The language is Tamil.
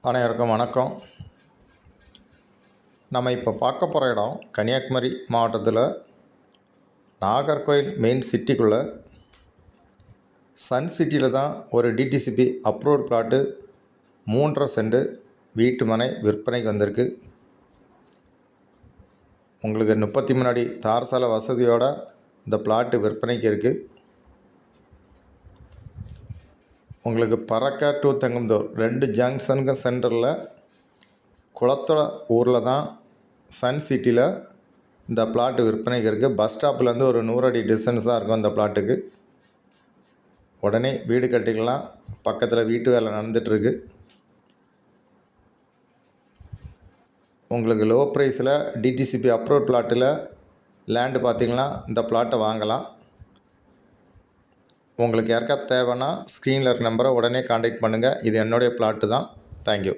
அனைவருக்கும் வணக்கம். நம்ம இப்போ பார்க்க போகிற இடம் கன்னியாகுமரி மாவட்டத்தில் நாகர்கோவில் மெயின் சிட்டிக்குள்ளே சன் சிட்டியில் தான் ஒரு டிடிசிபி அப்ரூவ்ட் பிளாட்டு 3.5 சென்ட் வீட்டு மனை விற்பனைக்கு வந்திருக்கு. உங்களுக்கு 33 அடி தார் சாலை வசதியோட இந்த பிளாட்டு விற்பனைக்கு இருக்குது. உங்களுக்கு பறக்க டு தெங்கம்புத்தூர் 2 ஜங்ஷனுக்கு சென்டரில் குளத்தோட ஊரில் தான் சன் சிட்டியில் இந்த பிளாட்டு விற்பனைக்கு இருக்குது. பஸ் ஸ்டாப்லேருந்து ஒரு 100 அடி டிஸ்டன்ஸாக இருக்கும் இந்த பிளாட்டுக்கு. உடனே வீடு கட்டிக்கலாம். பக்கத்தில் வீட்டு வேலை நடந்துகிட்ருக்கு. உங்களுக்கு லோ ப்ரைஸில் டிடிசிபி அப்ரூவ் பிளாட்டில் லேண்டு பார்த்திங்கன்னா இந்த பிளாட்டை வாங்கலாம். உங்களுக்கு யாருக்கா தேவைன்னா ஸ்க்ரீனில் இருக்க நம்பரை உடனே காண்டாக்ட் பண்ணுங்கள். இது என்னுடைய பிளாட்டு தான். தேங்க்யூ.